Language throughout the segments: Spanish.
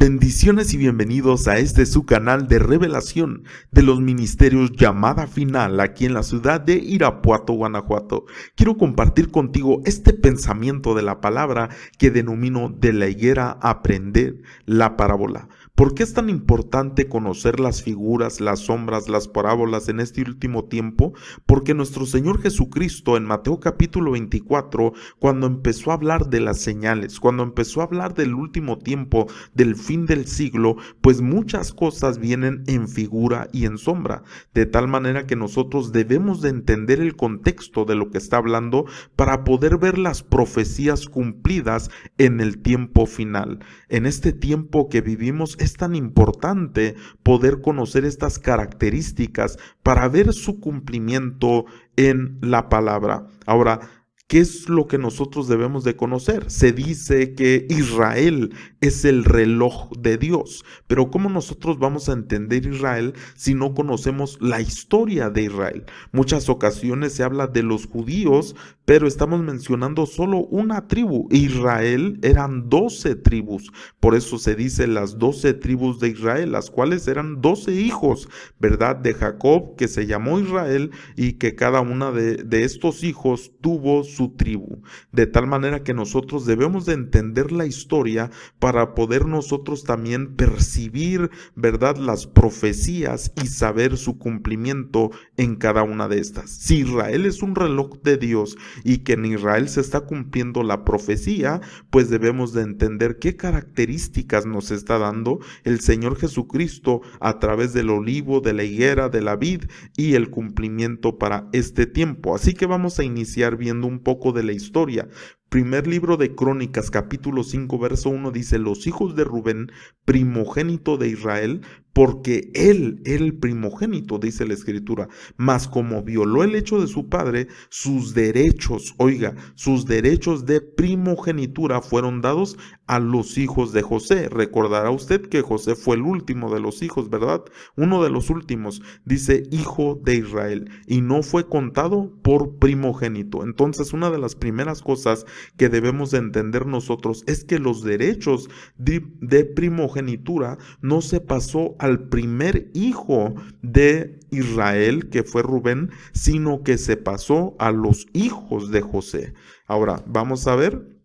Bendiciones y bienvenidos a este su canal de revelación de los ministerios Llamada Final aquí en la ciudad de Irapuato, Guanajuato. Quiero compartir contigo este pensamiento de la palabra que denomino de la higuera aprender la parábola. ¿Por qué es tan importante conocer las figuras, las sombras, las parábolas en este último tiempo? Porque nuestro Señor Jesucristo en Mateo capítulo 24, cuando empezó a hablar de las señales, cuando empezó a hablar del último tiempo, del fin del siglo, pues muchas cosas vienen en figura y en sombra, de tal manera que nosotros debemos de entender el contexto de lo que está hablando para poder ver las profecías cumplidas en el tiempo final. En este tiempo que vivimos es tan importante poder conocer estas características para ver su cumplimiento en la palabra. Ahora, ¿qué es lo que nosotros debemos de conocer? Se dice que Israel es el reloj de Dios, pero ¿cómo nosotros vamos a entender Israel si no conocemos la historia de Israel? Muchas ocasiones se habla de los judíos, pero estamos mencionando solo una tribu. Israel eran 12 tribus, por eso se dice las 12 tribus de Israel, las cuales eran 12 hijos, ¿verdad? De Jacob, que se llamó Israel, y que cada una de estos hijos tuvo su tribu, de tal manera que nosotros debemos de entender la historia para poder nosotros también percibir, ¿verdad?, las profecías y saber su cumplimiento en cada una de estas. Si Israel es un reloj de Dios y que en Israel se está cumpliendo la profecía, pues debemos de entender qué características nos está dando el Señor Jesucristo a través del olivo, de la higuera, de la vid y el cumplimiento para este tiempo. Así que vamos a iniciar viendo un poco de la historia. Primer libro de Crónicas, capítulo 5, verso 1 dice: los hijos de Rubén, primogénito de Israel, porque él era el primogénito, dice la escritura, mas como violó el hecho de su padre, sus derechos, oiga, sus derechos de primogenitura fueron dados a los hijos de José. Recordará usted que José fue el último de los hijos, ¿verdad? Uno de los últimos, dice hijo de Israel, y no fue contado por primogénito. Entonces, una de las primeras cosas que debemos de entender nosotros es que los derechos de primogenitura no se pasó al primer hijo de Israel, que fue Rubén, sino que se pasó a los hijos de José. Ahora, vamos a ver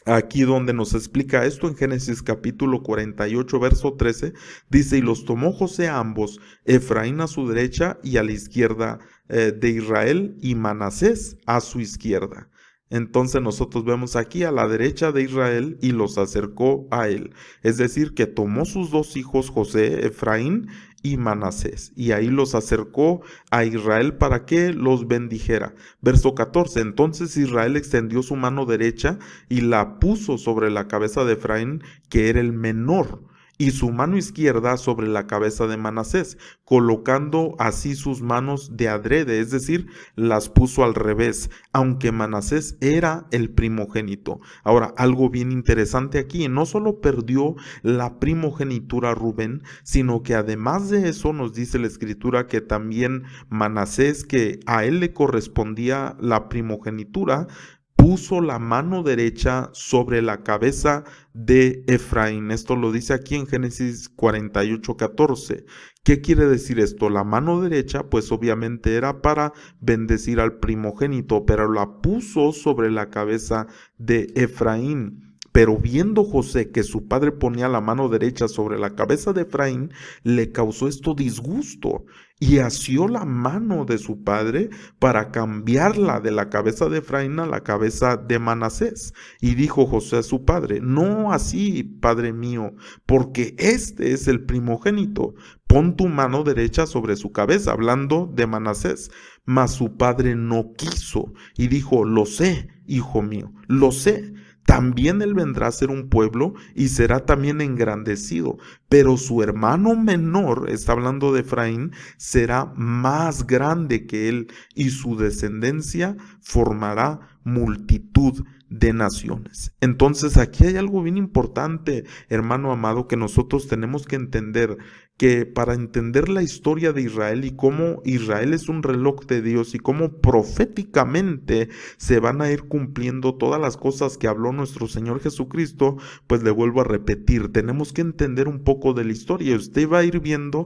aquí donde nos explica esto en Génesis capítulo 48, verso 13, dice: y los tomó José a ambos, Efraín a su derecha y a la izquierda de Israel, y Manasés a su izquierda. Entonces nosotros vemos aquí a la derecha de Israel y los acercó a él. Es decir, que tomó sus dos hijos, José, Efraín y Manasés, y ahí los acercó a Israel para que los bendijera. Verso 14, entonces Israel extendió su mano derecha y la puso sobre la cabeza de Efraín, que era el menor, y su mano izquierda sobre la cabeza de Manasés, colocando así sus manos de adrede, es decir, las puso al revés, aunque Manasés era el primogénito. Ahora, algo bien interesante aquí, no solo perdió la primogenitura Rubén, sino que además de eso nos dice la escritura que también Manasés, que a él le correspondía la primogenitura, puso la mano derecha sobre la cabeza de Efraín. Esto lo dice aquí en Génesis 48, 14. ¿Qué quiere decir esto? La mano derecha, pues obviamente era para bendecir al primogénito, pero la puso sobre la cabeza de Efraín. Pero viendo José que su padre ponía la mano derecha sobre la cabeza de Efraín, le causó esto disgusto y asió la mano de su padre para cambiarla de la cabeza de Efraín a la cabeza de Manasés. Y dijo José a su padre: no así, padre mío, porque este es el primogénito. Pon tu mano derecha sobre su cabeza, hablando de Manasés. Mas su padre no quiso y dijo: lo sé, hijo mío, lo sé. También él vendrá a ser un pueblo y será también engrandecido, pero su hermano menor, está hablando de Efraín, será más grande que él y su descendencia formará multitud de naciones. Entonces aquí hay algo bien importante, hermano amado, que nosotros tenemos que entender, que para entender la historia de Israel y cómo Israel es un reloj de Dios y cómo proféticamente se van a ir cumpliendo todas las cosas que habló nuestro Señor Jesucristo, pues le vuelvo a repetir, tenemos que entender un poco de la historia. Usted va a ir viendo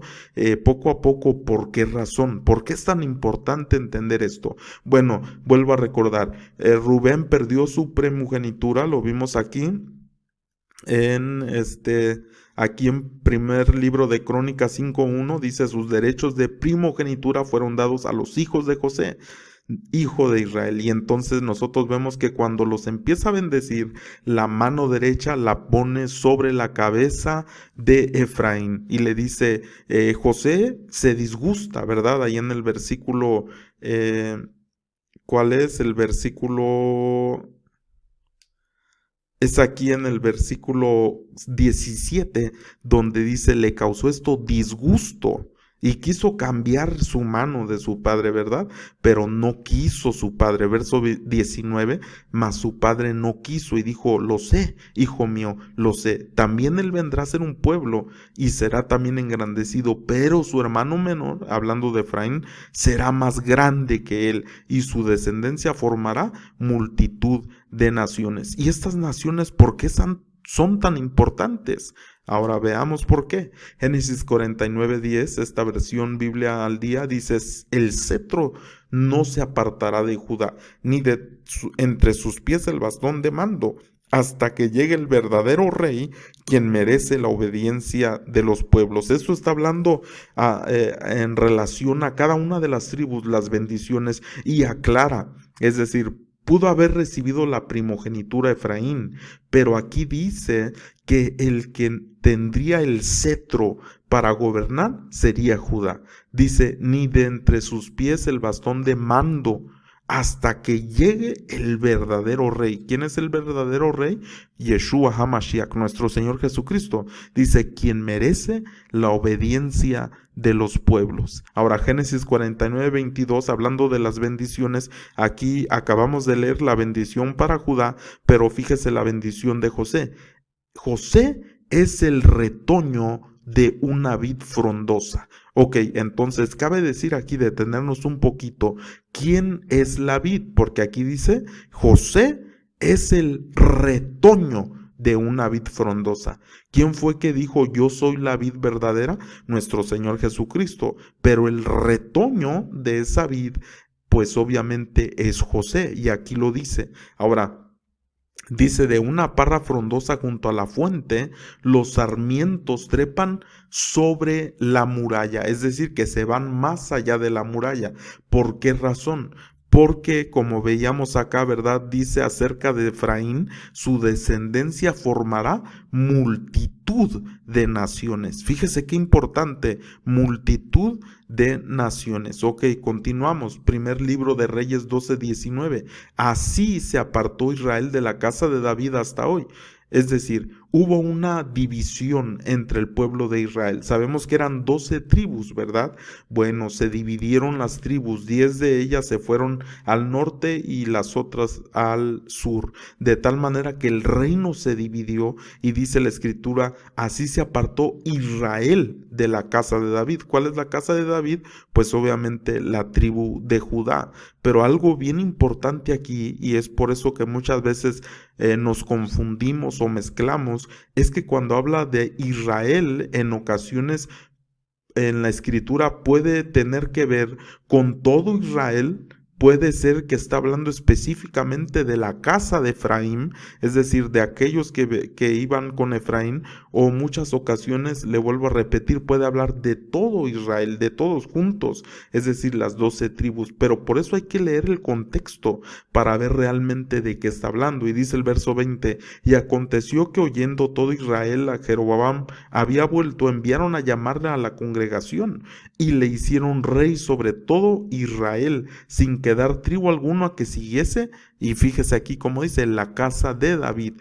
poco a poco por qué razón, por qué es tan importante entender esto. Bueno, vuelvo a recordar, Rubén perdió su primogenitura, lo vimos aquí en aquí en primer libro de Crónicas 5:1 dice: sus derechos de primogenitura fueron dados a los hijos de José, hijo de Israel. Y entonces nosotros vemos que cuando los empieza a bendecir, la mano derecha la pone sobre la cabeza de Efraín y le dice, José se disgusta, ¿verdad? Ahí en el versículo, ¿cuál es el versículo? Es aquí en el versículo 17 donde dice, le causó esto disgusto y quiso cambiar su mano de su padre, ¿verdad? Pero no quiso su padre. Verso 19, mas su padre no quiso y dijo, lo sé, hijo mío, lo sé. También él vendrá a ser un pueblo y será también engrandecido, pero su hermano menor, hablando de Efraín, será más grande que él y su descendencia formará multitud de naciones. ¿Y estas naciones por qué son tan importantes? Ahora veamos por qué. Génesis 49:10, esta versión Biblia al día, dice, el cetro no se apartará de Judá, ni de entre sus pies el bastón de mando, hasta que llegue el verdadero rey, quien merece la obediencia de los pueblos. Esto está hablando en relación a cada una de las tribus, las bendiciones, y aclara, es decir, pudo haber recibido la primogenitura Efraín, pero aquí dice que el que tendría el cetro para gobernar sería Judá. Dice, ni de entre sus pies el bastón de mando, hasta que llegue el verdadero rey. ¿Quién es el verdadero rey? Yeshua HaMashiach, nuestro Señor Jesucristo. Dice, quien merece la obediencia de los pueblos. Ahora, Génesis 49:22, hablando de las bendiciones, aquí acabamos de leer la bendición para Judá, pero fíjese la bendición de José. José es el retoño de una vid frondosa. Ok, entonces cabe decir aquí, detenernos un poquito, ¿quién es la vid? Porque aquí dice, José es el retoño de una vid frondosa. ¿Quién fue que dijo, yo soy la vid verdadera? Nuestro Señor Jesucristo. Pero el retoño de esa vid, pues obviamente es José, y aquí lo dice. Ahora, dice, de una parra frondosa junto a la fuente, los sarmientos trepan sobre la muralla, es decir, que se van más allá de la muralla. ¿Por qué razón? Porque, como veíamos acá, ¿verdad? Dice acerca de Efraín, su descendencia formará multitud de naciones. Fíjese qué importante, multitud de naciones. Ok, continuamos. Primer libro de Reyes 12:19. Así se apartó Israel de la casa de David hasta hoy. Es decir, hubo una división entre el pueblo de Israel. Sabemos que eran 12 tribus, ¿verdad? Bueno, se dividieron las tribus, 10 de ellas se fueron al norte y las otras al sur, de tal manera que el reino se dividió y dice la escritura, así se apartó Israel de la casa de David. ¿Cuál es la casa de David? Pues obviamente la tribu de Judá. Pero algo bien importante aquí, y es por eso que muchas veces nos confundimos o mezclamos, es que cuando habla de Israel, en ocasiones en la escritura puede tener que ver con todo Israel. Puede ser que está hablando específicamente de la casa de Efraín, es decir, de aquellos que iban con Efraín, o muchas ocasiones, le vuelvo a repetir, puede hablar de todo Israel, de todos juntos, es decir, las 12 tribus, pero por eso hay que leer el contexto para ver realmente de qué está hablando. Y dice el verso 20, y aconteció que oyendo todo Israel a Jeroboam había vuelto, enviaron a llamarle a la congregación y le hicieron rey sobre todo Israel, sin quedar tribu alguno a que siguiese, y fíjese aquí como dice, la casa de David,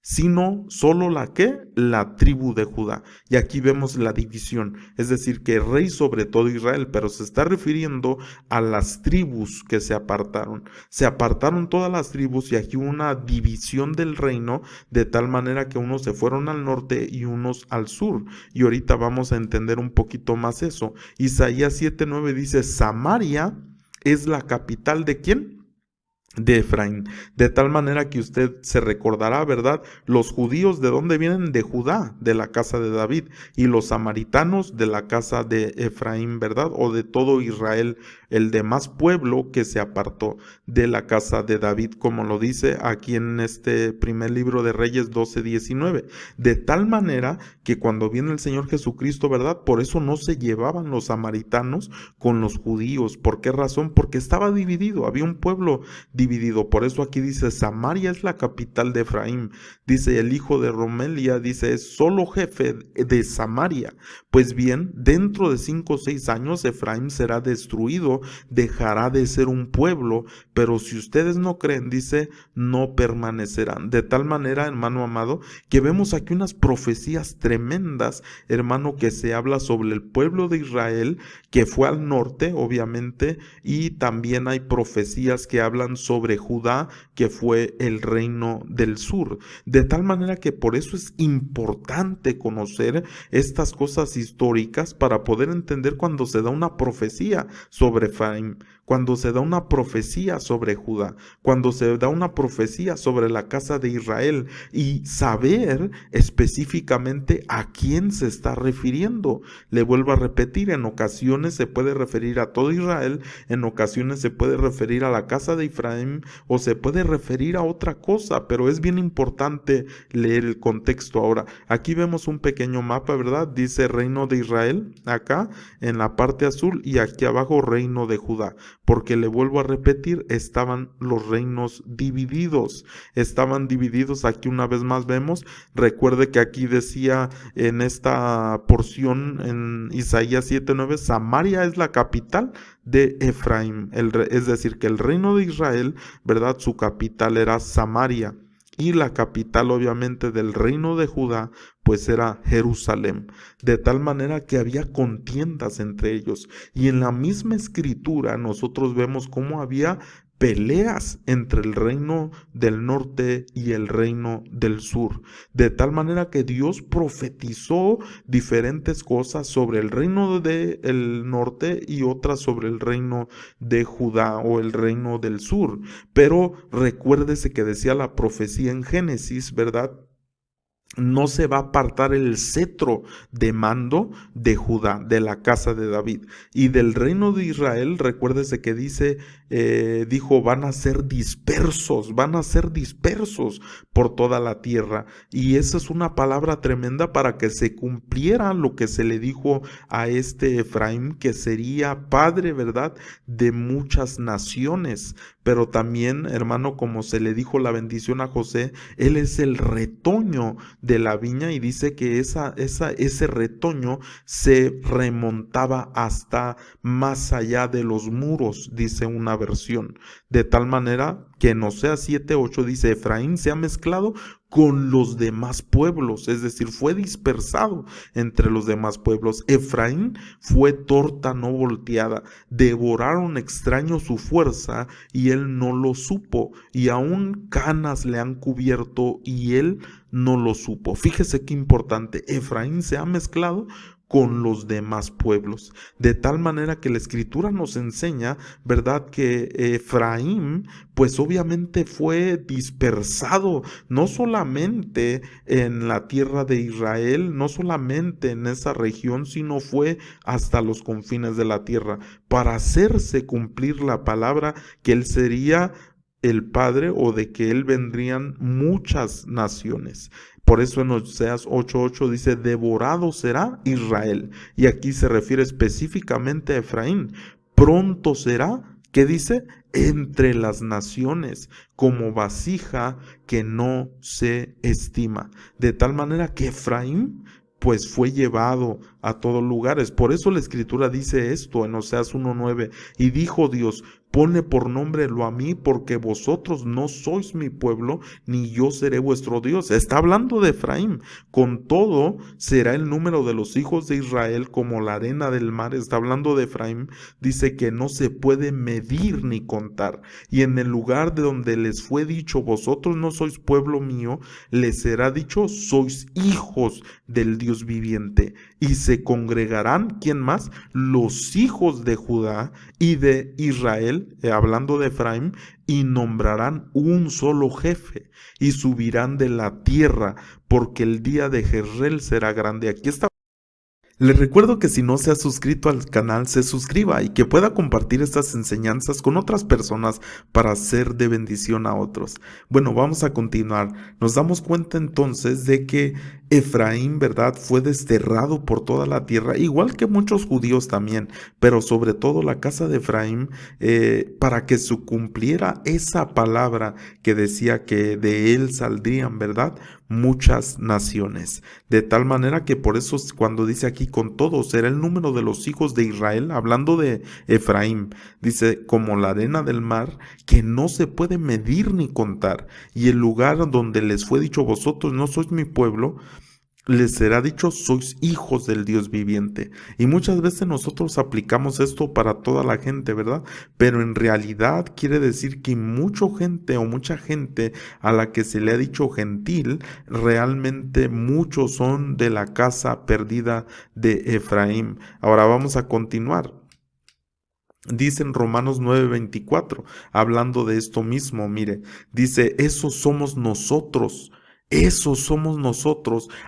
sino solo la tribu de Judá. Y aquí vemos la división, es decir, que rey sobre todo Israel, pero se está refiriendo a las tribus que se apartaron. Se apartaron todas las tribus y aquí hubo una división del reino, de tal manera que unos se fueron al norte y unos al sur. Y ahorita vamos a entender un poquito más eso. Isaías 7:9 dice, Samaria es la capital ¿de quién? De Efraín, de tal manera que usted se recordará, ¿verdad? Los judíos de dónde vienen, de Judá, de la casa de David, y los samaritanos de la casa de Efraín, ¿verdad? O de todo Israel, el demás pueblo que se apartó de la casa de David, como lo dice aquí en este primer libro de Reyes 12:19, de tal manera que cuando viene el Señor Jesucristo, ¿verdad? Por eso no se llevaban los samaritanos con los judíos. ¿Por qué razón? Porque estaba dividido, había un pueblo dividido. Por eso aquí dice, Samaria es la capital de Efraín. Dice el hijo de Romelia, dice, es solo jefe de Samaria. Pues bien, dentro de 5 o 6 años Efraín será destruido, dejará de ser un pueblo, pero si ustedes no creen, dice, no permanecerán. De tal manera, hermano amado, que vemos aquí unas profecías tremendas, hermano, que se habla sobre el pueblo de Israel, que fue al norte, obviamente, y también hay profecías que hablan sobre Judá, que fue el reino del sur. De tal manera que por eso es importante conocer estas cosas históricas para poder entender cuando se da una profecía sobre Efraín, cuando se da una profecía sobre Judá, cuando se da una profecía sobre la casa de Israel, y saber específicamente a quién se está refiriendo. Le vuelvo a repetir, en ocasiones se puede referir a todo Israel, en ocasiones se puede referir a la casa de Efraín o se puede referir a otra cosa, pero es bien importante leer el contexto. Ahora, aquí vemos un pequeño mapa, ¿verdad? Dice reino de Israel acá en la parte azul y aquí abajo reino de Judá, porque le vuelvo a repetir, estaban los reinos divididos, estaban divididos. Aquí una vez más vemos, recuerde que aquí decía en esta porción en Isaías 7:9, Samaria es la capital de Efraín, es decir, que el reino de Israel, ¿verdad? Su capital era Samaria. Y la capital obviamente del reino de Judá pues era Jerusalén, de tal manera que había contiendas entre ellos. Y en la misma escritura nosotros vemos cómo había peleas entre el reino del norte y el reino del sur, de tal manera que Dios profetizó diferentes cosas sobre el reino del norte y otras sobre el reino de Judá o el reino del sur. Pero recuérdese que decía la profecía en Génesis, ¿verdad? No se va a apartar el cetro de mando de Judá, de la casa de David. Y del reino de Israel, recuérdese que dijo, van a ser dispersos por toda la tierra. Y esa es una palabra tremenda para que se cumpliera lo que se le dijo a este Efraín, que sería padre, ¿verdad?, de muchas naciones. Pero también, hermano, como se le dijo la bendición a José, él es el retoño de la viña, y dice que ese retoño se remontaba hasta más allá de los muros, dice una versión. De tal manera que en Oseas 7:8 dice, Efraín se ha mezclado con los demás pueblos, es decir, fue dispersado entre los demás pueblos. Efraín fue torta no volteada, devoraron extraños su fuerza y él no lo supo, y aún canas le han cubierto y él no lo supo. Fíjese qué importante, Efraín se ha mezclado con los demás pueblos, de tal manera que la escritura nos enseña, ¿verdad?, que Efraín pues obviamente fue dispersado, no solamente en la tierra de Israel, no solamente en esa región, sino fue hasta los confines de la tierra, para hacerse cumplir la palabra que él sería el padre, o de que él vendrían muchas naciones. Por eso en Oseas 8:8 dice, devorado será Israel. Y aquí se refiere específicamente a Efraín. Pronto será, ¿qué dice? Entre las naciones, como vasija que no se estima. De tal manera que Efraín pues fue llevado a todos lugares. Por eso la escritura dice esto en Oseas 1:9, y dijo Dios, pone por nombre lo a mí, porque vosotros no sois mi pueblo, ni yo seré vuestro Dios. Está hablando de Efraín. Con todo, será el número de los hijos de Israel como la arena del mar. Está hablando de Efraín. Dice que no se puede medir ni contar. Y en el lugar de donde les fue dicho, vosotros no sois pueblo mío, les será dicho, sois hijos del Dios viviente. Y se congregarán, ¿quién más? Los hijos de Judá y de Israel, hablando de Efraín, y nombrarán un solo jefe, y subirán de la tierra, porque el día de Jezreel será grande. Aquí está. Les recuerdo que si no se ha suscrito al canal, se suscriba y que pueda compartir estas enseñanzas con otras personas para ser de bendición a otros. Bueno, vamos a continuar. Nos damos cuenta entonces de que Efraín, ¿verdad?, fue desterrado por toda la tierra, igual que muchos judíos también, pero sobre todo la casa de Efraín, para que se cumpliera esa palabra que decía que de él saldrían, ¿verdad?, muchas naciones. De tal manera que por eso cuando dice aquí con todos será el número de los hijos de Israel, hablando de Efraín, dice como la arena del mar, que no se puede medir ni contar. Y el lugar donde les fue dicho, vosotros no sois mi pueblo, les será dicho, sois hijos del Dios viviente. Y muchas veces nosotros aplicamos esto para toda la gente, ¿verdad? Pero en realidad quiere decir que mucha gente a la que se le ha dicho gentil, realmente muchos son de la casa perdida de Efraín. Ahora vamos a continuar. Dice en Romanos 9:24, hablando de esto mismo, mire, dice, esos somos nosotros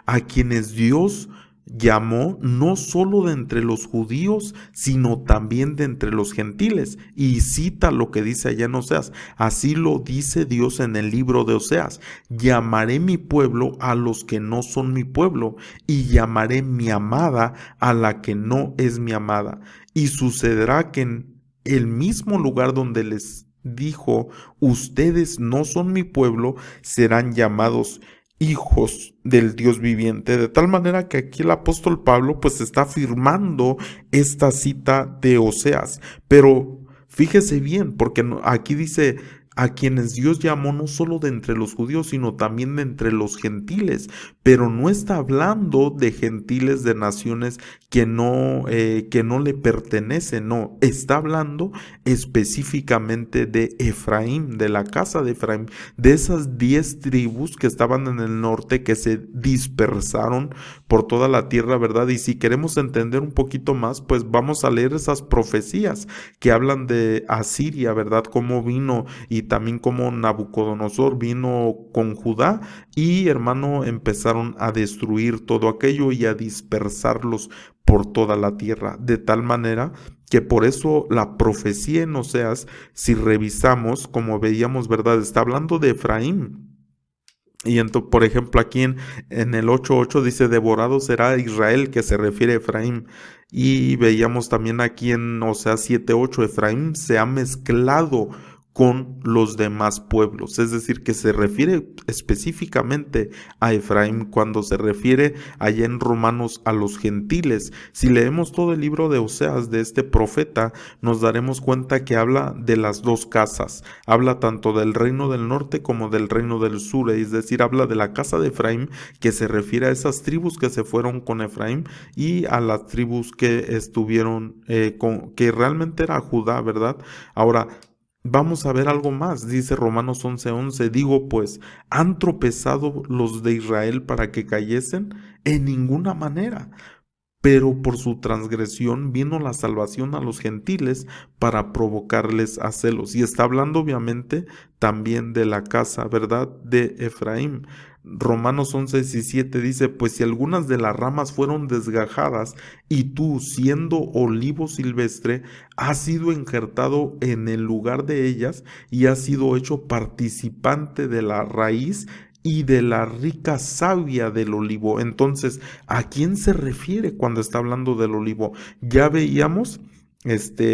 a quienes Dios llamó no solo de entre los judíos, sino también de entre los gentiles. Y cita lo que dice allá en Oseas, así lo dice Dios en el libro de Oseas, llamaré mi pueblo a los que no son mi pueblo, y llamaré mi amada a la que no es mi amada. Y sucederá que en el mismo lugar donde les dijo, ustedes no son mi pueblo, serán llamados hijos del Dios viviente. De tal manera que aquí el apóstol Pablo pues está afirmando esta cita de Oseas. Pero fíjese bien, porque aquí dice a quienes Dios llamó no solo de entre los judíos, sino también de entre los gentiles, pero no está hablando de gentiles de naciones que no le pertenecen, no, está hablando específicamente de Efraín, de la casa de Efraín, de esas 10 tribus que estaban en el norte, que se dispersaron por toda la tierra, ¿verdad? Y si queremos entender un poquito más, pues vamos a leer esas profecías que hablan de Asiria, ¿verdad? Cómo vino y también como Nabucodonosor vino con Judá y, hermano, empezaron a destruir todo aquello y a dispersarlos por toda la tierra, de tal manera que por eso la profecía en Oseas, si revisamos, como veíamos, ¿verdad?, está hablando de Efraín. Y entonces, por ejemplo, aquí en el 8:8 dice, devorado será Israel, que se refiere a Efraín. Y veíamos también aquí en Oseas 7:8, Efraín se ha mezclado con los demás pueblos, es decir, que se refiere específicamente a Efraín cuando se refiere allá en Romanos a los gentiles. Si leemos todo el libro de Oseas de este profeta, nos daremos cuenta que habla de las dos casas, habla tanto del reino del norte como del reino del sur, es decir, habla de la casa de Efraín, que se refiere a esas tribus que se fueron con Efraín, y a las tribus que estuvieron, que realmente era Judá, ¿verdad? Ahora, vamos a ver algo más, dice Romanos 11:11, digo pues, ¿han tropezado los de Israel para que cayesen? En ninguna manera. Pero por su transgresión vino la salvación a los gentiles para provocarles a celos. Y está hablando obviamente también de la casa, ¿verdad?, de Efraín. Romanos 11:17 dice, pues si algunas de las ramas fueron desgajadas y tú, siendo olivo silvestre, has sido injertado en el lugar de ellas y has sido hecho participante de la raíz y de la rica savia del olivo. Entonces, ¿a quién se refiere cuando está hablando del olivo? Ya veíamos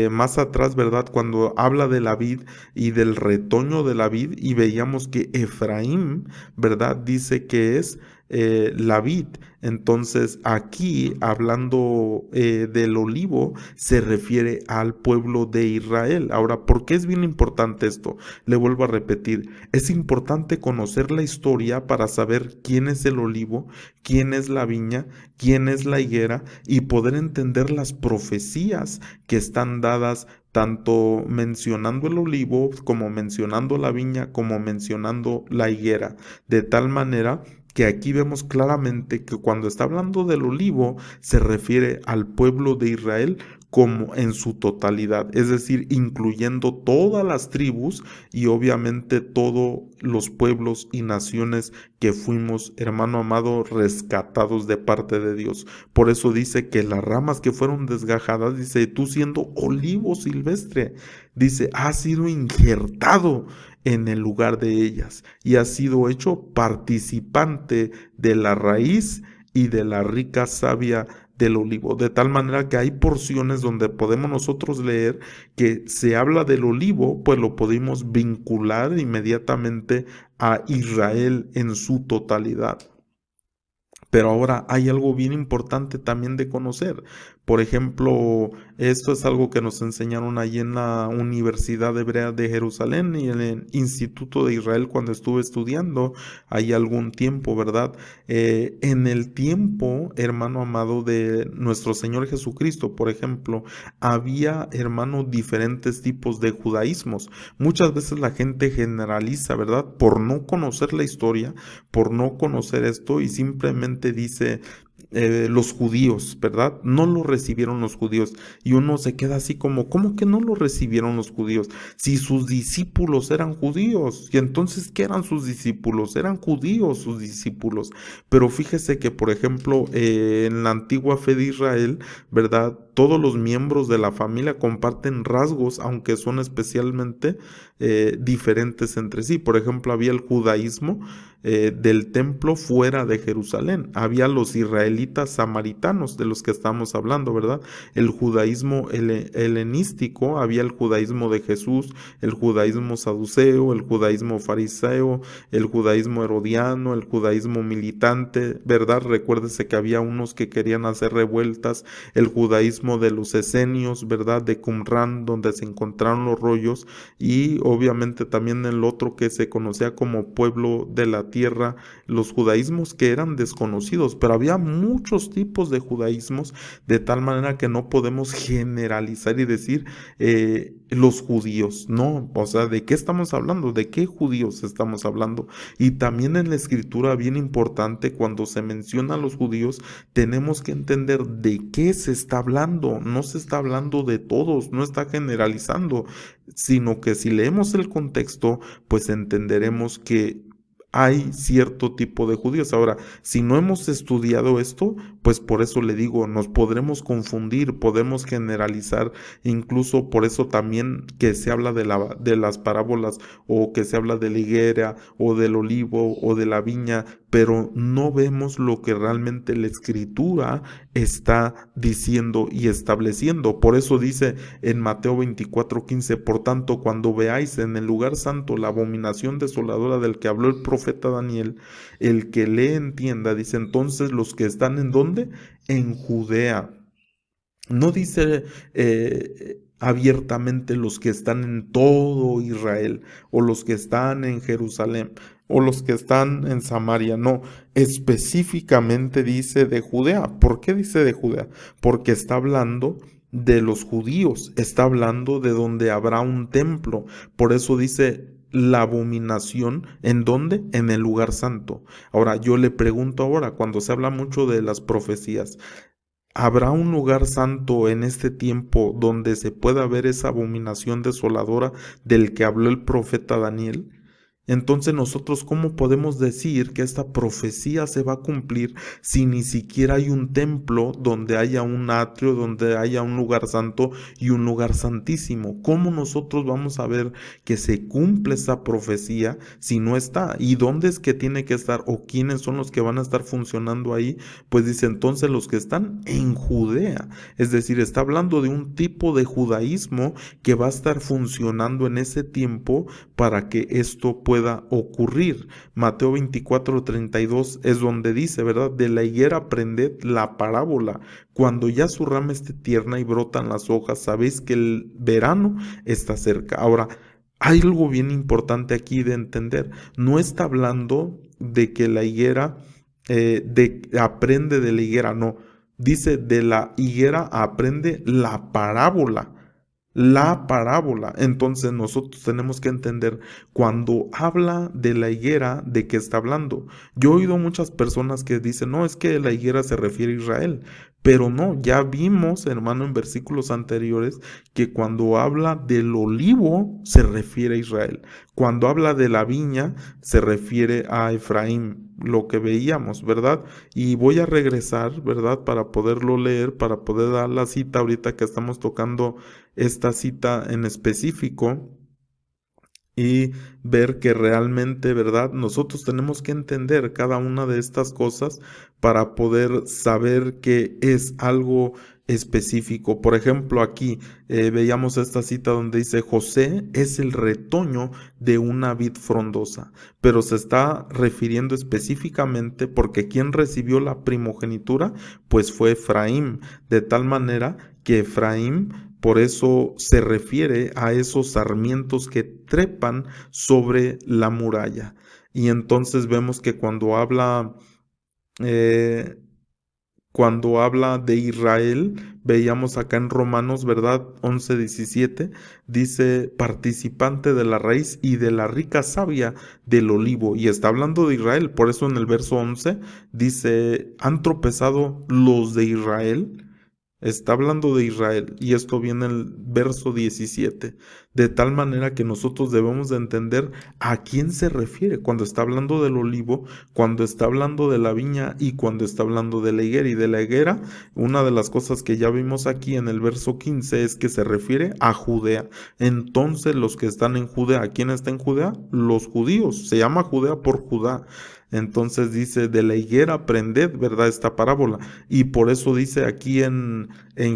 más atrás, ¿verdad?, cuando habla de la vid y del retoño de la vid, y veíamos que Efraín, ¿verdad?, dice que es la vid. Entonces aquí hablando del olivo se refiere al pueblo de Israel. Ahora, ¿por qué es bien importante esto? Le vuelvo a repetir, es importante conocer la historia para saber quién es el olivo, quién es la viña, quién es la higuera y poder entender las profecías que están dadas tanto mencionando el olivo como mencionando la viña como mencionando la higuera, de tal manera que aquí vemos claramente que cuando está hablando del olivo se refiere al pueblo de Israel como en su totalidad, es decir, incluyendo todas las tribus y obviamente todos los pueblos y naciones que fuimos, hermano amado, rescatados de parte de Dios. Por eso dice que las ramas que fueron desgajadas, dice, tú siendo olivo silvestre, dice, has sido injertado en el lugar de ellas y has sido hecho participante de la raíz y de la rica savia del olivo, de tal manera que hay porciones donde podemos nosotros leer que se habla del olivo, pues lo podemos vincular inmediatamente a Israel en su totalidad. Pero ahora hay algo bien importante también de conocer. Por ejemplo, esto es algo que nos enseñaron allí en la Universidad Hebrea de Jerusalén y en el Instituto de Israel cuando estuve estudiando hay algún tiempo, ¿verdad? En el tiempo, hermano amado, de nuestro Señor Jesucristo, por ejemplo, había, hermano, diferentes tipos de judaísmos. Muchas veces la gente generaliza, ¿verdad? Por no conocer la historia, por no conocer esto y simplemente dice los judíos, ¿verdad? No lo recibieron los judíos y uno se queda así como, ¿cómo que no lo recibieron los judíos? Si sus discípulos eran judíos, y entonces, ¿qué eran sus discípulos? Eran judíos sus discípulos, pero fíjese que, por ejemplo, en la antigua fe de Israel, ¿verdad? Todos los miembros de la familia comparten rasgos, aunque son especialmente diferentes entre sí. Por ejemplo, había el judaísmo del templo fuera de Jerusalén. Había los israelitas samaritanos de los que estamos hablando, ¿verdad? El judaísmo helenístico, había el judaísmo de Jesús, el judaísmo saduceo, el judaísmo fariseo, el judaísmo herodiano, el judaísmo militante, ¿verdad? Recuérdese que había unos que querían hacer revueltas, el judaísmo de los esenios, ¿verdad? De Qumran, donde se encontraron los rollos, y obviamente también el otro que se conocía como pueblo de la tierra, los judaísmos que eran desconocidos, pero había muchos tipos de judaísmos, de tal manera que no podemos generalizar y decir los judíos, no, o sea, ¿de qué estamos hablando? ¿De qué judíos estamos hablando? Y también en la escritura, bien importante, cuando se menciona a los judíos, tenemos que entender de qué se está hablando, no se está hablando de todos, no está generalizando, sino que si leemos el contexto, pues entenderemos que hay cierto tipo de judíos. Ahora, si no hemos estudiado esto, pues por eso le digo, nos podremos confundir, podemos generalizar, incluso por eso también que se habla de las parábolas o que se habla de la higuera o del olivo o de la viña, pero no vemos lo que realmente la escritura está diciendo y estableciendo. Por eso dice en Mateo 24:15, por tanto, cuando veáis en el lugar santo la abominación desoladora del que habló el profeta Daniel, el que le entienda, dice entonces los que están en ¿dónde? En Judea. No dice abiertamente los que están en todo Israel o los que están en Jerusalén o los que están en Samaria, no, específicamente dice de Judea. ¿Por qué dice de Judea? Porque está hablando de los judíos, está hablando de donde habrá un templo, por eso dice la abominación, ¿en dónde? En el lugar santo. Ahora, yo le pregunto ahora, cuando se habla mucho de las profecías, ¿habrá un lugar santo en este tiempo donde se pueda ver esa abominación desoladora del que habló el profeta Daniel? Entonces nosotros, ¿cómo podemos decir que esta profecía se va a cumplir si ni siquiera hay un templo donde haya un atrio, donde haya un lugar santo y un lugar santísimo? ¿Cómo nosotros vamos a ver que se cumple esa profecía si no está? ¿Y dónde es que tiene que estar? ¿O quiénes son los que van a estar funcionando ahí? Pues dice entonces los que están en Judea. Es decir, está hablando de un tipo de judaísmo que va a estar funcionando en ese tiempo para que esto pueda pueda ocurrir. Mateo 24:32 es donde dice, ¿verdad? De la higuera aprended la parábola. Cuando ya su rama esté tierna y brotan las hojas, sabéis que el verano está cerca. Ahora, hay algo bien importante aquí de entender. No está hablando de que la higuera aprende de la higuera, no. Dice, de la higuera aprende la parábola. La parábola. Entonces nosotros tenemos que entender cuando habla de la higuera, ¿de qué está hablando? Yo he oído muchas personas que dicen, no, es que la higuera se refiere a Israel. Pero no, ya vimos, hermano, en versículos anteriores, que cuando habla del olivo se refiere a Israel. Cuando habla de la viña se refiere a Efraín, lo que veíamos, ¿verdad? Y voy a regresar, ¿verdad? Para poderlo leer, para poder dar la cita ahorita que estamos tocando esta cita en específico y ver que realmente, ¿verdad? Nosotros tenemos que entender cada una de estas cosas para poder saber que es algo específico. Por ejemplo, aquí veíamos esta cita donde dice, José es el retoño de una vid frondosa, pero se está refiriendo específicamente porque quien recibió la primogenitura, pues fue Efraín, de tal manera que Efraín por eso se refiere a esos sarmientos que trepan sobre la muralla. Y entonces vemos que eh, cuando habla de Israel, veíamos acá en Romanos, ¿verdad? 11:17, dice participante de la raíz y de la rica savia del olivo. Y está hablando de Israel, por eso en el verso 11 dice, han tropezado los de Israel. Está hablando de Israel y esto viene en el verso 17, de tal manera que nosotros debemos de entender a quién se refiere cuando está hablando del olivo, cuando está hablando de la viña y cuando está hablando de la higuera. Y de la higuera, una de las cosas que ya vimos aquí en el verso 15 es que se refiere a Judea. Entonces los que están en Judea, ¿quién está en Judea? Los judíos, se llama Judea por Judá. Entonces dice, de la higuera aprended, ¿verdad? Esta parábola. Y por eso dice aquí en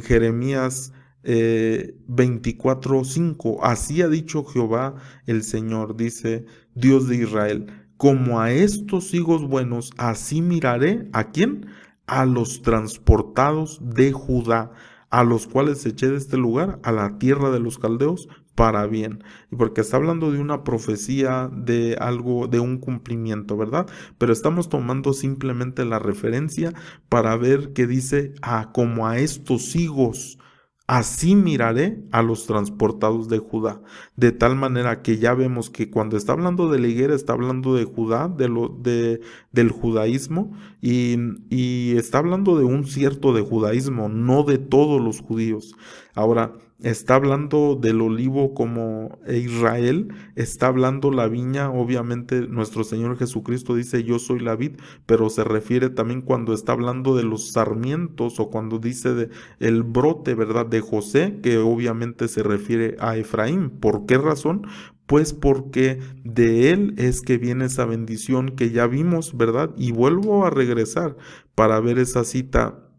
Jeremías 24:5, así ha dicho Jehová el Señor, dice Dios de Israel, como a estos higos buenos, así miraré, ¿a quién? A los transportados de Judá, a los cuales eché de este lugar, a la tierra de los caldeos, para bien. Y porque está hablando de una profecía, de algo, de un cumplimiento, ¿verdad? Pero estamos tomando simplemente la referencia para ver que dice, como a estos higos, así miraré a los transportados de Judá. De tal manera que ya vemos que cuando está hablando de la higuera, está hablando de Judá, del judaísmo, y está hablando de un cierto de judaísmo, no de todos los judíos. Ahora, está hablando del olivo como Israel, está hablando la viña, obviamente nuestro Señor Jesucristo dice yo soy la vid, pero se refiere también cuando está hablando de los sarmientos o cuando dice de el brote, ¿verdad? De José, que obviamente se refiere a Efraín. ¿Por qué razón? Pues porque de él es que viene esa bendición que ya vimos, ¿verdad? Y vuelvo a regresar para ver esa cita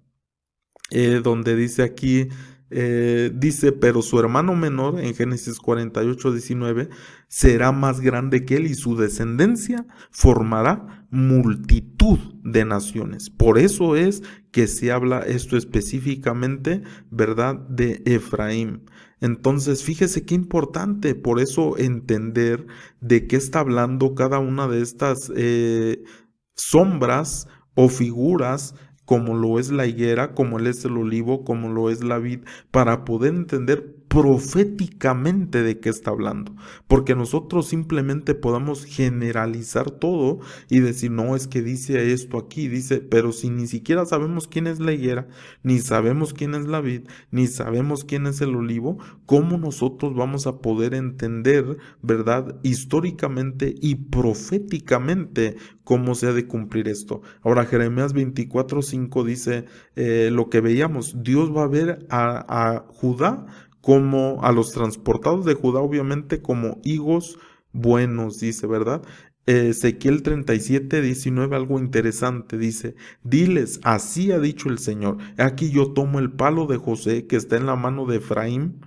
donde dice aquí, dice, pero su hermano menor, en Génesis 48:19, será más grande que él y su descendencia formará multitud de naciones. Por eso es que se habla esto específicamente, ¿verdad?, de Efraín. Entonces, fíjese qué importante, por eso entender de qué está hablando cada una de estas sombras o figuras, como lo es la higuera, como lo es el olivo, como lo es la vid, para poder entender proféticamente de qué está hablando, porque nosotros simplemente podamos generalizar todo y decir, no, es que dice esto aquí, dice, pero si ni siquiera sabemos quién es la higuera, ni sabemos quién es la vid, ni sabemos quién es el olivo, ¿cómo nosotros vamos a poder entender, verdad, históricamente y proféticamente cómo se ha de cumplir esto? Ahora, Jeremías 24:5 dice lo que veíamos, Dios va a ver a Judá como a los transportados de Judá, obviamente, como higos buenos, dice, ¿verdad? Ezequiel 37:19, algo interesante, dice, diles, así ha dicho el Señor, aquí yo tomo el palo de José que está en la mano de Efraín,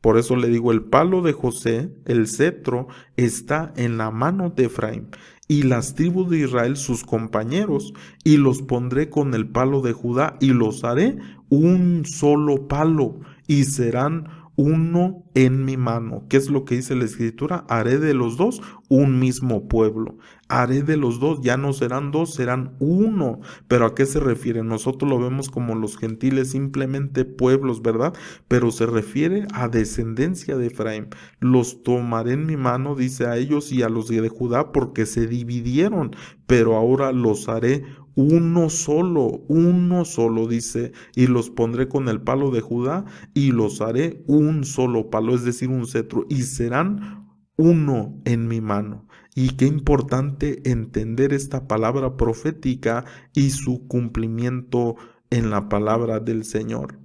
Por eso le digo, el palo de José, el cetro, está en la mano de Efraín, y las tribus de Israel sus compañeros, y los pondré con el palo de Judá, y los haré un solo palo, y serán uno en mi mano. ¿Qué es lo que dice la escritura? Haré de los dos un mismo pueblo. Haré de los dos, ya no serán dos, serán uno. Pero ¿a qué se refiere? Nosotros lo vemos como los gentiles, simplemente pueblos, ¿verdad? Pero se refiere a descendencia de Efraín. Los tomaré en mi mano, dice, a ellos y a los de Judá, porque se dividieron, pero ahora los haré uno solo, dice, y los pondré con el palo de Judá y los haré un solo palo, es decir, un cetro, y serán uno en mi mano. Y qué importante entender esta palabra profética y su cumplimiento en la palabra del Señor.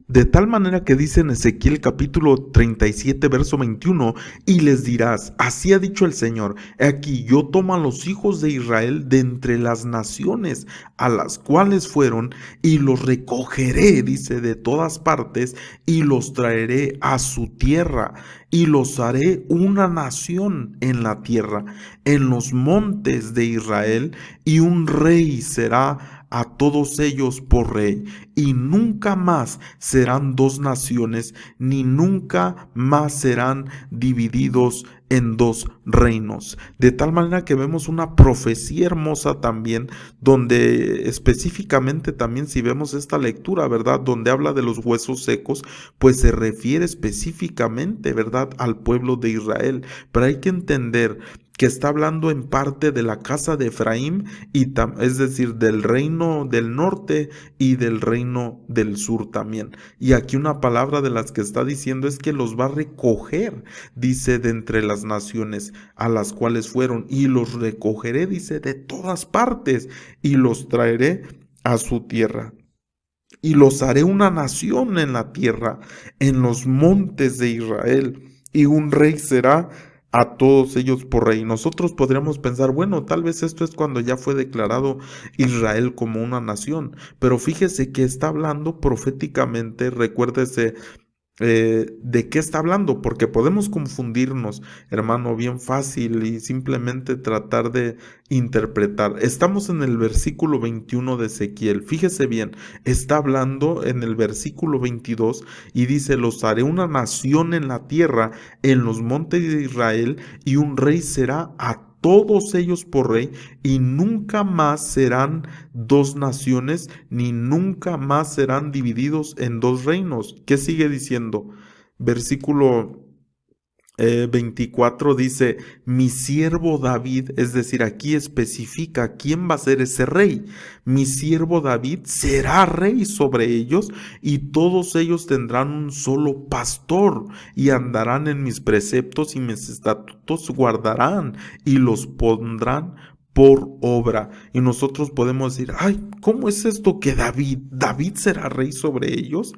De tal manera que dice en Ezequiel capítulo 37, verso 21, y les dirás, así ha dicho el Señor, he aquí yo tomo a los hijos de Israel de entre las naciones a las cuales fueron, y los recogeré, dice, de todas partes, y los traeré a su tierra, y los haré una nación en la tierra, en los montes de Israel, y un rey será a todos ellos por rey, y nunca más serán dos naciones, ni nunca más serán divididos en dos reinos. De tal manera que vemos una profecía hermosa también, donde específicamente también si vemos esta lectura, ¿verdad? Donde habla de los huesos secos, pues se refiere específicamente, ¿verdad? Al pueblo de Israel. Pero hay que entender que está hablando en parte de la casa de Efraín, es decir, del reino del norte y del reino del sur también. Y aquí una palabra de las que está diciendo es que los va a recoger, dice, de entre las naciones a las cuales fueron, y los recogeré, dice, de todas partes, y los traeré a su tierra. Y los haré una nación en la tierra, en los montes de Israel, y un rey será a todos ellos por rey. Nosotros podríamos pensar, bueno, tal vez esto es cuando ya fue declarado Israel como una nación, pero fíjese que está hablando proféticamente, recuérdese. ¿De qué está hablando? Porque podemos confundirnos, hermano, bien fácil y simplemente tratar de interpretar. Estamos en el versículo 21 de Ezequiel. Fíjese bien, está hablando en el versículo 22 y dice, los haré una nación en la tierra, en los montes de Israel, y un rey será a todos ellos por rey, y nunca más serán dos naciones, ni nunca más serán divididos en dos reinos. ¿Qué sigue diciendo? Versículo 24 dice, mi siervo David, es decir, aquí especifica quién va a ser ese rey. Mi siervo David será rey sobre ellos, y todos ellos tendrán un solo pastor, y andarán en mis preceptos y mis estatutos guardarán, y los pondrán por obra. Y nosotros podemos decir, ay, ¿cómo es esto que David será rey sobre ellos?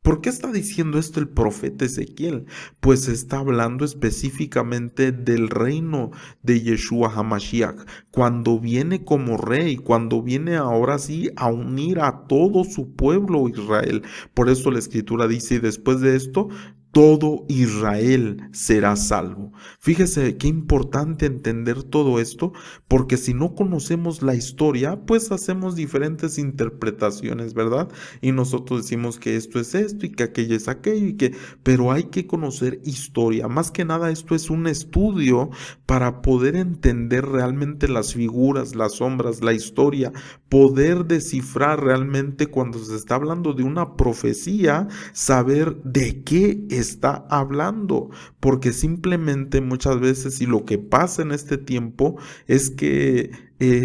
¿Por qué está diciendo esto el profeta Ezequiel? Pues está hablando específicamente del reino de Yeshua HaMashiach, cuando viene como rey, cuando viene ahora sí a unir a todo su pueblo Israel. Por eso la escritura dice, y después de esto, todo Israel será salvo. Fíjese qué importante entender todo esto, porque si no conocemos la historia, pues hacemos diferentes interpretaciones, ¿verdad? Y nosotros decimos que esto es esto y que aquello es aquello, pero hay que conocer historia. Más que nada, esto es un estudio para poder entender realmente las figuras, las sombras, la historia, poder descifrar realmente cuando se está hablando de una profecía, saber de qué está hablando, porque simplemente muchas veces, y lo que pasa en este tiempo es que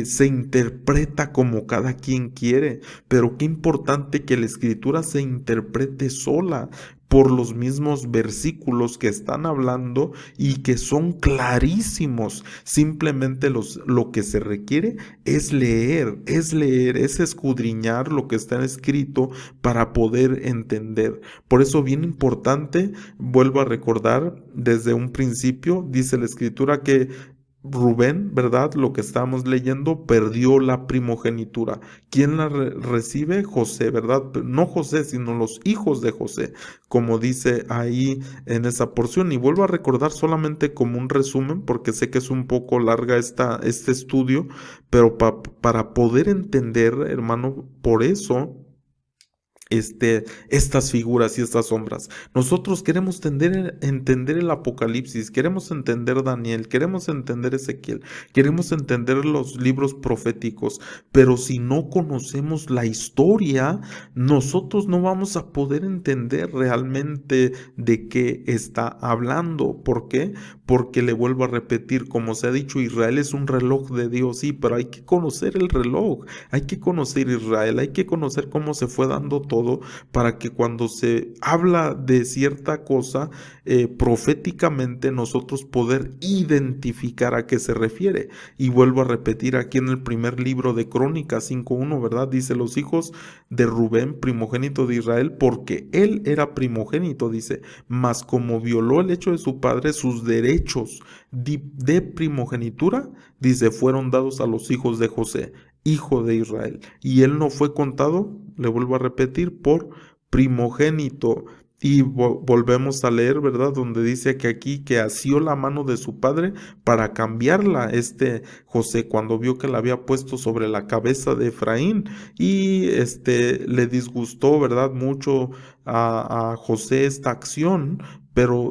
se interpreta como cada quien quiere, pero qué importante que la escritura se interprete sola por los mismos versículos que están hablando y que son clarísimos. Simplemente lo que se requiere es leer, es escudriñar lo que está escrito para poder entender. Por eso bien importante, vuelvo a recordar, desde un principio dice la escritura que Rubén, ¿verdad? Lo que estábamos leyendo, perdió la primogenitura. ¿Quién la recibe? José, ¿verdad? No José, sino los hijos de José, como dice ahí en esa porción. Y vuelvo a recordar solamente como un resumen, porque sé que es un poco larga este estudio, pero para poder entender, hermano, por eso estas figuras y estas sombras. Nosotros queremos entender el Apocalipsis, queremos entender Daniel, queremos entender Ezequiel, queremos entender los libros proféticos, pero si no conocemos la historia, nosotros no vamos a poder entender realmente de qué está hablando. ¿Por qué? Porque le vuelvo a repetir, como se ha dicho, Israel es un reloj de Dios, sí, pero hay que conocer el reloj. Hay que conocer Israel, hay que conocer cómo se fue dando todo para que cuando se habla de cierta cosa, proféticamente nosotros poder identificar a qué se refiere. Y vuelvo a repetir aquí en el primer libro de Crónicas 5:1, ¿verdad? Dice los hijos de Rubén, primogénito de Israel, porque él era primogénito, dice, mas como violó el hecho de su padre, sus derechos de primogenitura, dice, fueron dados a los hijos de José, hijo de Israel. Y él no fue contado, le vuelvo a repetir, por primogénito. Y volvemos a leer, ¿verdad? Donde dice que aquí que asió la mano de su padre para cambiarla, José, cuando vio que la había puesto sobre la cabeza de Efraín, y le disgustó, ¿verdad? Mucho a José esta acción, pero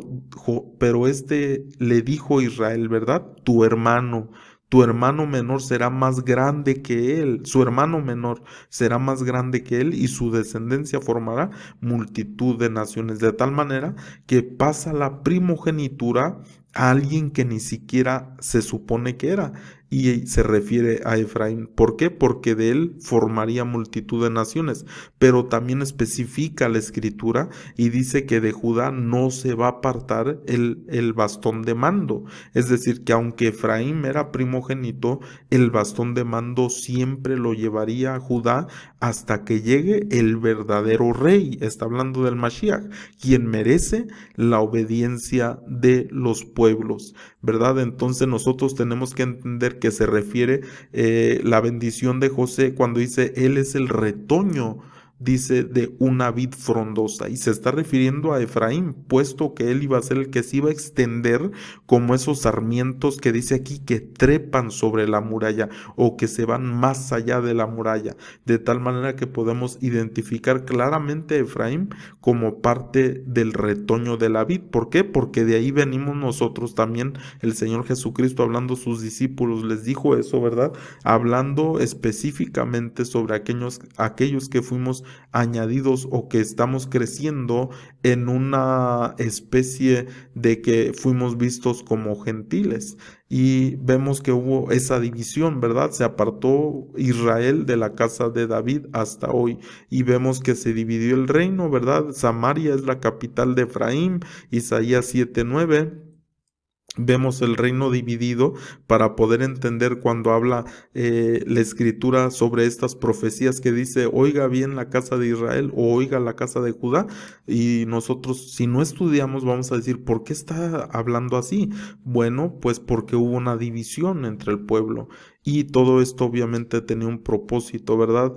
le dijo a Israel, ¿verdad? Tu hermano menor será más grande que él, su hermano menor será más grande que él y su descendencia formará multitud de naciones, de tal manera que pasa la primogenitura a alguien que ni siquiera se supone que era. Y se refiere a Efraín. ¿Por qué? Porque de él formaría multitud de naciones. Pero también especifica la escritura y dice que de Judá no se va a apartar el bastón de mando. Es decir, que aunque Efraín era primogénito, el bastón de mando siempre lo llevaría a Judá hasta que llegue el verdadero rey. Está hablando del Mashiach, quien merece la obediencia de los pueblos, ¿verdad? Entonces nosotros tenemos que entender que se refiere la bendición de José cuando dice, él es el retoño, dice, de una vid frondosa, y se está refiriendo a Efraín, puesto que él iba a ser el que se iba a extender como esos sarmientos que dice aquí que trepan sobre la muralla o que se van más allá de la muralla, de tal manera que podemos identificar claramente a Efraín como parte del retoño de la vid. ¿Por qué? Porque de ahí venimos nosotros también. El Señor Jesucristo, hablando a sus discípulos, les dijo eso, ¿verdad? Hablando específicamente sobre aquellos que fuimos añadidos o que estamos creciendo en una especie de que fuimos vistos como gentiles. Y vemos que hubo esa división, ¿verdad? Se apartó Israel de la casa de David hasta hoy. Y vemos que se dividió el reino, ¿verdad? Samaria es la capital de Efraín, Isaías 7:9. Vemos el reino dividido para poder entender cuando habla la escritura sobre estas profecías que dice, oiga bien la casa de Israel o oiga la casa de Judá. Y nosotros, si no estudiamos, vamos a decir, ¿por qué está hablando así? Bueno, pues porque hubo una división entre el pueblo. Y todo esto obviamente tenía un propósito, ¿verdad?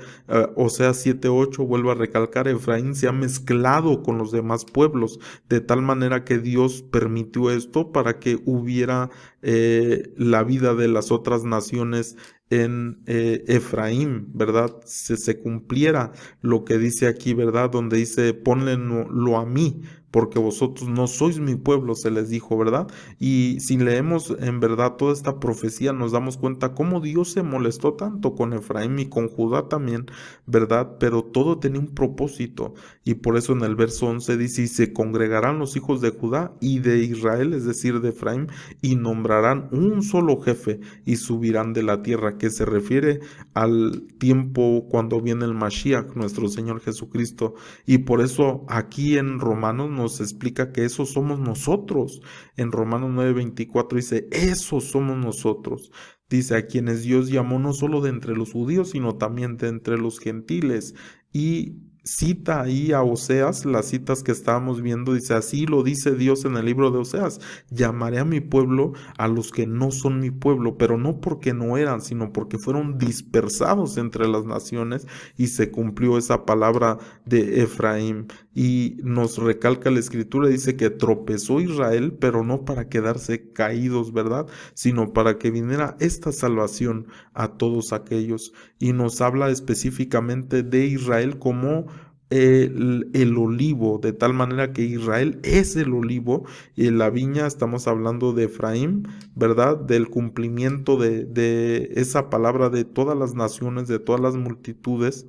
Oseas 7:8 vuelve a recalcar, Efraín se ha mezclado con los demás pueblos, de tal manera que Dios permitió esto para que hubiera la vida de las otras naciones en Efraín, ¿verdad? Se cumpliera lo que dice aquí, ¿verdad? Donde dice, ponlenlo a mí, porque vosotros no sois mi pueblo, se les dijo, ¿verdad? Y si leemos en verdad toda esta profecía, nos damos cuenta cómo Dios se molestó tanto con Efraín y con Judá también, ¿verdad? Pero todo tenía un propósito. Y por eso en el verso 11 dice, y se congregarán los hijos de Judá y de Israel, es decir, de Efraín, y nombrarán un solo jefe y subirán de la tierra, que se refiere al tiempo cuando viene el Mashiach, nuestro Señor Jesucristo. Y por eso aquí en Romanos nos explica que eso somos nosotros. En Romanos 9:24 dice, esos somos nosotros. Dice, a quienes Dios llamó no solo de entre los judíos, sino también de entre los gentiles. Y cita ahí a Oseas, las citas que estábamos viendo, dice, así lo dice Dios en el libro de Oseas, llamaré a mi pueblo a los que no son mi pueblo, pero no porque no eran, sino porque fueron dispersados entre las naciones y se cumplió esa palabra de Efraín. Y nos recalca la escritura, dice que tropezó Israel, pero no para quedarse caídos, ¿verdad? Sino para que viniera esta salvación a todos aquellos. Y nos habla específicamente de Israel como el olivo, de tal manera que Israel es el olivo y en la viña estamos hablando de Efraín, ¿verdad? Del cumplimiento de esa palabra de todas las naciones, de todas las multitudes,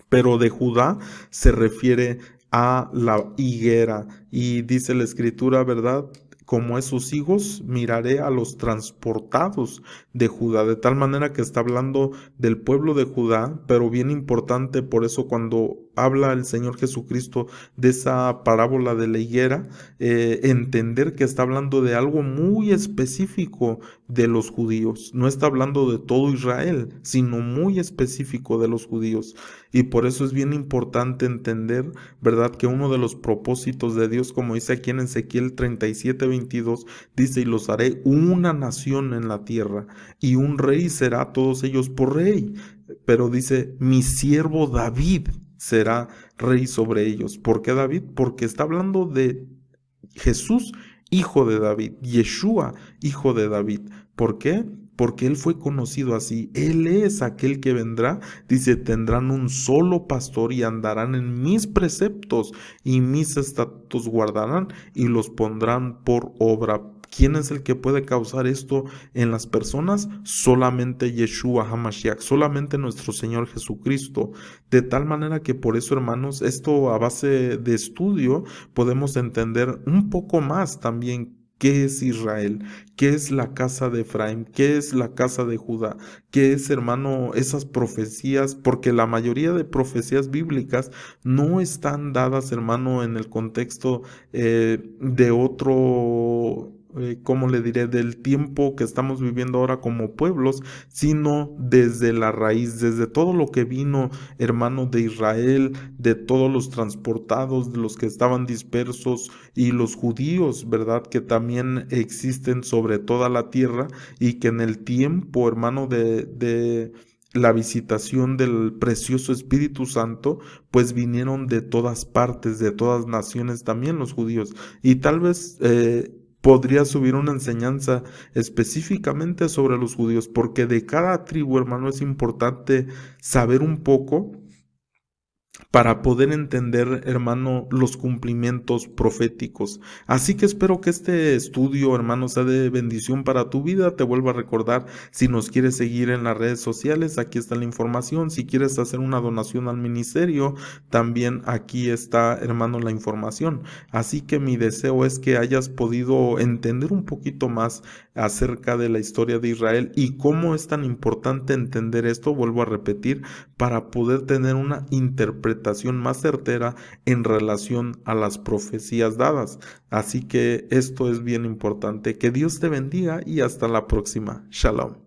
pero de Judá se refiere a la higuera y dice la escritura, ¿verdad? Como esos higos, miraré a los transportados de Judá, de tal manera que está hablando del pueblo de Judá, pero bien importante, por eso cuando habla el Señor Jesucristo de esa parábola de la higuera, entender que está hablando de algo muy específico de los judíos, no está hablando de todo Israel, sino muy específico de los judíos. Y por eso es bien importante entender, ¿verdad? Que uno de los propósitos de Dios, como dice aquí en Ezequiel 37:22, dice, y los haré una nación en la tierra, y un rey será a todos ellos por rey. Pero dice, mi siervo David será rey sobre ellos. ¿Por qué David? Porque está hablando de Jesús, hijo de David, Yeshua, hijo de David. ¿Por qué? Porque él fue conocido así. Él es aquel que vendrá. Dice, tendrán un solo pastor y andarán en mis preceptos y mis estatutos guardarán y los pondrán por obra. ¿Quién es el que puede causar esto en las personas? Solamente Yeshua HaMashiach, solamente nuestro Señor Jesucristo. De tal manera que por eso, hermanos, esto a base de estudio podemos entender un poco más también qué es Israel, qué es la casa de Efraín, qué es la casa de Judá, qué es, hermano, esas profecías, porque la mayoría de profecías bíblicas no están dadas, hermano, en el contexto de otro, ¿cómo le diré?, del tiempo que estamos viviendo ahora como pueblos, sino desde la raíz, desde todo lo que vino, hermano, de Israel, de todos los transportados, de los que estaban dispersos y los judíos, ¿verdad?, que también existen sobre toda la tierra y que en el tiempo, hermano, de la visitación del precioso Espíritu Santo, pues vinieron de todas partes, de todas naciones, también los judíos. Y tal vez podría subir una enseñanza específicamente sobre los judíos, porque de cada tribu, hermano, es importante saber un poco para poder entender, hermano, los cumplimientos proféticos. Así que espero que este estudio, hermano, sea de bendición para tu vida. Te vuelvo a recordar, si nos quieres seguir en las redes sociales, aquí está la información. Si quieres hacer una donación al ministerio, también aquí está, hermano, la información. Así que mi deseo es que hayas podido entender un poquito más acerca de la historia de Israel y cómo es tan importante entender esto, vuelvo a repetir, para poder tener una interpretación más certera en relación a las profecías dadas. Así que esto es bien importante. Que Dios te bendiga y hasta la próxima. Shalom.